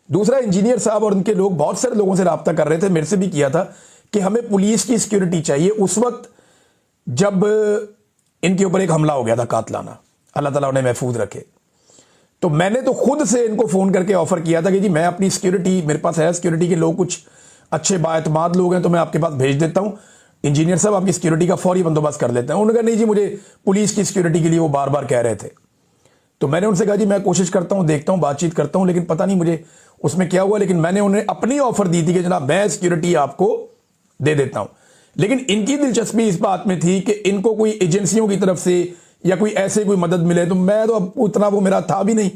दूसरा, इंजीनियर साहब और उनके लोग बहुत सारे लोगों से रब्ता कर रहे थे, मेरे से भी किया था कि हमें पुलिस की सिक्योरिटी चाहिए। उस वक्त जब इनके ऊपर एक हमला हो गया था कातलाना, अल्लाह ताला उन्हें महफूज रखे, तो मैंने तो खुद से इनको फ़ोन करके ऑफ़र किया था कि जी मैं अपनी सिक्योरिटी, मेरे पास है सिक्योरिटी के लोग, कुछ अच्छे बाएतमाद लोग हैं, तो मैं आपके पास भेज देता हूं, इंजीनियर साहब आपकी सिक्योरिटी का फौरी बंदोबस्त कर लेते हैं। उन्होंने कहा नहीं जी, मुझे पुलिस की सिक्योरिटी के लिए वो बार बार कह रहे थे। तो मैंने उनसे कहा जी मैं कोशिश करता हूं, देखता हूं, बातचीत करता हूं, लेकिन पता नहीं मुझे उसमें क्या हुआ। लेकिन मैंने उन्हें अपनी ऑफर दी थी कि जनाब मैं सिक्योरिटी आपको दे देता हूं। लेकिन इनकी दिलचस्पी इस बात में थी कि इनको कोई एजेंसियों की तरफ से या कोई ऐसे कोई मदद मिले, तो मैं तो अब उतना वो मेरा था भी नहीं,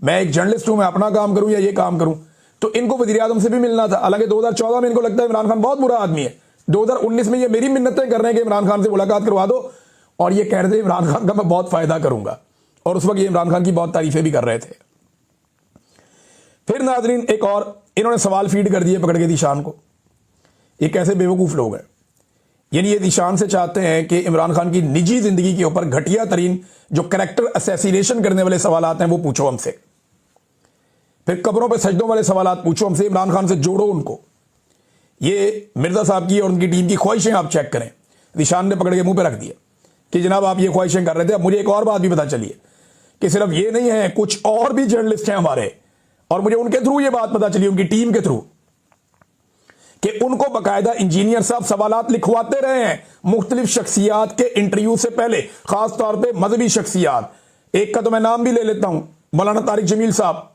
मैं एक जर्नलिस्ट हूं, मैं अपना काम करूं या ये काम करूं। तो इनको वज़ीर आज़म से भी मिलना था। हालांकि 2014 में इनको लगता है इमरान खान बहुत बुरा आदमी है, 2019 में ये मेरी मिन्नतें कर रहे हैं कि इमरान खान से मुलाकात करवा दो, और ये कह रहे थे इमरान खान का मैं बहुत फायदा करूंगा, और उस वक्त ये इमरान खान की बहुत तारीफें भी कर रहे थे। फिर नाजरीन एक और इन्होंने सवाल फीड कर दिए पकड़ के ज़ीशान को। ये कैसे बेवकूफ़ लोग हैं, यानी ये ज़ीशान से चाहते हैं कि इमरान खान की निजी जिंदगी के ऊपर घटिया तरीन जो कैरेक्टर असैसिनेशन करने वाले सवाल हैं वो पूछो हमसे, फिर कब्रों पे सजदों वाले सवाल पूछो हमसे, इमरान खान से जोड़ो उनको। ये मिर्जा साहब की और उनकी टीम की ख्वाहिशें आप चेक करें। ज़ीशान ने पकड़ के मुंह पे रख दिया कि जनाब आप ये ख्वाहिशें कर रहे थे। अब मुझे एक और बात भी पता चली है कि सिर्फ ये नहीं है, कुछ और भी जर्नलिस्ट हैं हमारे, और मुझे उनके थ्रू ये बात पता चली, उनकी टीम के थ्रू, कि उनको बाकायदा इंजीनियर साहब सवालात लिखवाते रहे हैं मुख्तलिफ शख्सियात के इंटरव्यू से पहले, खास तौर पे मजहबी शख्सियात। एक का तो मैं नाम भी ले लेता हूं, मौलाना तारिक जमील साहब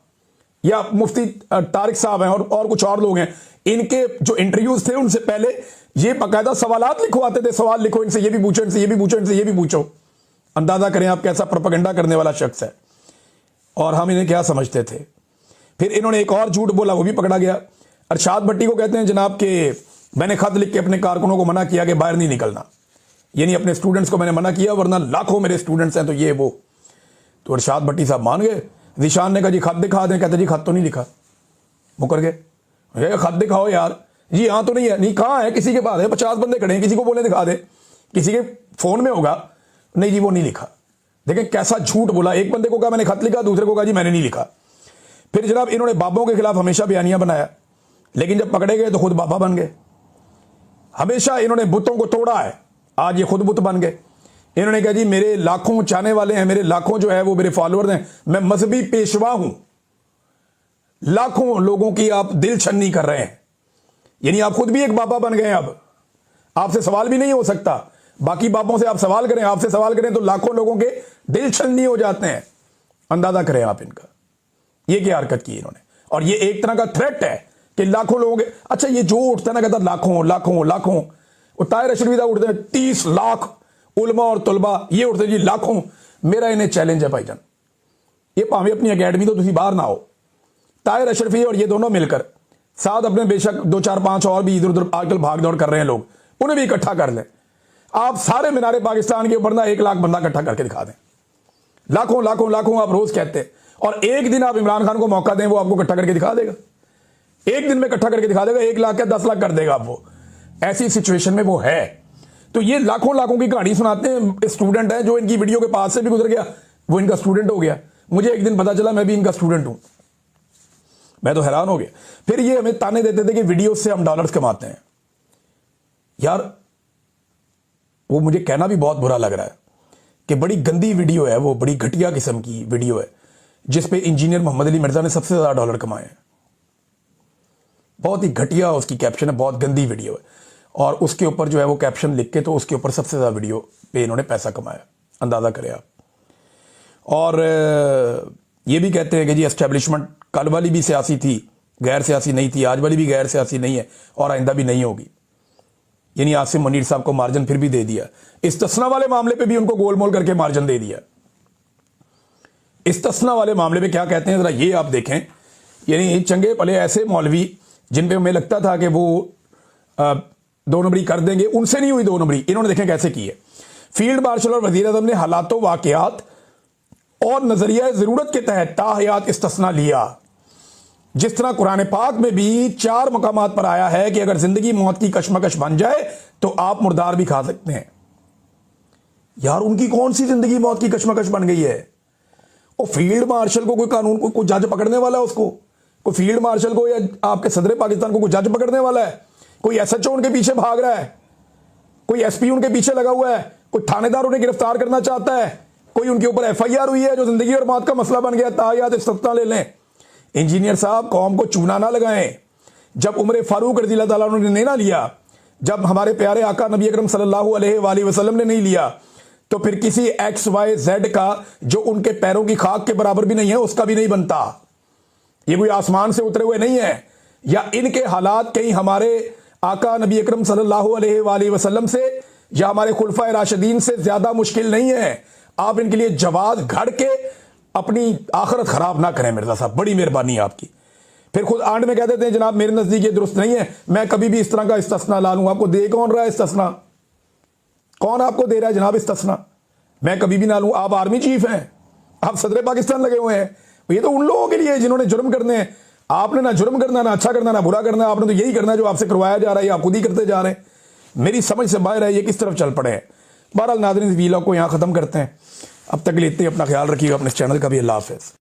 या मुफ्ती तारिक साहब हैं, और कुछ और लोग हैं। इनके जो इंटरव्यूज थे उनसे पहले ये बाकायदा सवालात लिखवाते थे, सवाल लिखो, इनसे ये भी पूछो, इनसे ये भी पूछो, इनसे ये भी पूछो। अंदाजा करें आप कैसा प्रोपेगेंडा करने वाला शख्स है, और हम इन्हें क्या समझते थे। फिर इन्होंने एक और झूठ बोला, वो भी पकड़ा गया। अरशाद भट्टी को कहते हैं जनाब कि मैंने खत लिख के अपने कारकुनों को मना किया कि बाहर नहीं निकलना, यानी अपने स्टूडेंट्स को मैंने मना किया, वरना लाखों मेरे स्टूडेंट्स हैं, तो ये वो। तो अरशाद भट्टी साहब मान गए। ज़ीशान ने कहा जी खत दिखा दें, कहते जी खत तो नहीं लिखा, मुकर गए। खत दिखाओ यार, जी हाँ तो नहीं है, नहीं कहाँ है, किसी के पास है, 50 बंदे खड़े हैं, किसी को बोले दिखा दे, किसी के फोन में होगा, नहीं जी वो नहीं लिखा। देखें कैसा झूठ बोला, एक बंदे को कहा मैंने खत लिखा, दूसरे को कहा जी मैंने नहीं लिखा। फिर जनाब इन्होंने बाबों के खिलाफ हमेशा बयानियां बनाया, लेकिन जब पकड़े गए तो खुद बाबा बन गए। हमेशा इन्होंने बुतों को तोड़ा है, आज ये खुद बुत बन गए। इन्होंने कहा जी मेरे लाखों चाहने वाले हैं, मेरे लाखों जो है वो मेरे फॉलोअर्स हैं, मैं मजहबी पेशवा हूं, लाखों लोगों की आप दिल छन्नी कर रहे हैं, यानी आप खुद भी एक बाबा बन गए। अब आपसे सवाल भी नहीं हो सकता, बाकी बाबों से आप सवाल करें, आपसे सवाल करें तो लाखों लोगों के दिल छन्नी हो जाते हैं। अंदाजा करें आप इनका, ये क्या हरकत की इन्होंने। और ये एक तरह का थ्रेट है कि लाखों लोगों के, अच्छा ये जो उठता है ना कहता लाखों लाखों लाखों, वो ताहिर अशरफ साहब उठते हैं 30 लाख, उलमा और तुलबा ये उठते जी लाखों। मेरा इन्हें चैलेंज है भाईजान, ये भावें अपनी अकेडमी तो तुम बाहर ना हो, ताहिर अशरफी और ये दोनों मिलकर साथ अपने, बेशक 2 4 5 और भी इधर उधर आजकल भाग दौड़ कर रहे हैं लोग, उन्हें भी इकट्ठा कर लें। आप सारे मीनारे पाकिस्तान के ऊपर ना 1 लाख बंदा इकट्ठा करके दिखा दें, लाखों लाखों लाखों आप रोज कहते हैं, और एक दिन आप इमरान खान को मौका दें, वो आपको इकट्ठा करके दिखा देगा, एक दिन में इकट्ठा करके दिखा देगा, 1 लाख या 10 लाख कर देगा आप। वो ऐसी सिचुएशन में वो है। तो ये लाखों लाखों की कहानी सुनाते हैं। स्टूडेंट है जो इनकी वीडियो के पास से भी गुजर गया, वो इनका स्टूडेंट हो गया। मुझे एक दिन पता चला मैं भी इनका स्टूडेंट हूं, मैं तो हैरान हो गया। फिर ये हमें ताने देते थे कि वीडियो से हम डॉलर्स कमाते हैं। यार वो मुझे कहना भी बहुत बुरा लग रहा है कि बड़ी गंदी वीडियो है वो, बड़ी घटिया किस्म की वीडियो है, जिसपे इंजीनियर मोहम्मद अली मिर्जा ने सबसे ज्यादा डॉलर कमाए हैं। बहुत ही घटिया उसकी कैप्शन है, बहुत गंदी वीडियो है, और उसके ऊपर जो है वो कैप्शन लिख के तो उसके ऊपर सबसे ज्यादा वीडियो पे इन्होंने पैसा कमाया, अंदाजा करें आप। और ये भी कहते हैं कि जी एस्टेब्लिशमेंट कल वाली भी सियासी थी, गैर सियासी नहीं थी, आज वाली भी गैर सियासी नहीं है, और आइंदा भी नहीं होगी। यानी आसिम मुनीर साहब को मार्जिन फिर भी दे दिया, इस्तिस्ना वाले मामले पे भी उनको गोलमोल करके मार्जिन दे दिया। इस्तिस्ना वाले मामले में क्या कहते हैं जरा ये आप देखें। यानी चंगे भले ऐसे मौलवी जिन पे हमें लगता था कि वो 2 नंबरी कर देंगे, उनसे नहीं हुई 2 नंबरी, इन्होंने देखें कैसे की है। फील्ड मार्शल और वजीर आज़म ने हालातों, वाकयात और नजरिया जरूरत के तहत ताहयात इस्तिस्ना लिया। जिस तरह कुरान पाक में भी 4 मकामात पर आया है कि अगर जिंदगी मौत की कशमकश बन जाए तो आप मुर्दार भी खा सकते हैं। यार उनकी कौन सी जिंदगी मौत की कशमकश बन गई है? और फील्ड मार्शल को कोई कानून, कोई जज पकड़ने वाला है उसको कोई फील्ड मार्शल को या आपके सदर पाकिस्तान को कोई जज पकड़ने वाला है, कोई एसएचओ उनके पीछे भाग रहा है, कोई एसपी उनके पीछे लगा हुआ है, कोई थानेदार उन्हें गिरफ्तार करना चाहता है, कोई उनके ऊपर एफआईआर हुई है जो जिंदगी और मौत का मसला बन गया, तायात इस्तिस्ना ले लें। इंजीनियर साहब, कौम को चूना ना लगाएं। जब उम्र फारूक रज़ी अल्लाह ताला ने नहीं ना लिया, जब हमारे प्यारे आका नबी अकरम सल्लल्लाहु अलैहि वसल्लम ने नहीं लिया, तो फिर किसी XYZ का जो उनके पैरों की खाक के बराबर भी नहीं है उसका भी नहीं बनता। ये कोई आसमान से उतरे हुए नहीं है, या इनके हालात कहीं हमारे आका नबी अकरम सल्लल्लाहु अलैहि वसल्लम से या हमारे खुलफाए राशिदीन से ज्यादा मुश्किल नहीं है। आप इनके लिए जवाब घड़ के अपनी आखिरत खराब ना करें मिर्जा साहब, बड़ी मेहरबानी आपकी। फिर खुद आंड में कह देते हैं जनाब मेरे नजदीक ये दुरुस्त नहीं है, मैं कभी भी इस तरह का इस्तिस्ना ला लूं। आपको दे कौन रहा है इस्तिस्ना? कौन आपको दे रहा है जनाब इस्तिस्ना? मैं कभी भी ना लूं। आप आर्मी चीफ हैं, आप सदर पाकिस्तान लगे हुए हैं। ये तो उन लोगों के लिए जिन्होंने जुर्म करने हैं। आपने ना जुर्म करना, ना अच्छा करना, ना बुरा करना, आपने तो यही करना है जो आपसे करवाया जा रहा है, आप खुद ही करते जा रहे हैं। मेरी समझ से बाहर है ये किस तरफ चल पड़े हैं। बहरहाल नाज़रीन, इस वीलॉग को यहाँ खत्म करते हैं। अब तक लेते हैं, अपना ख्याल रखिएगा, अपने चैनल का भी। अल्लाह हाफ़िज़।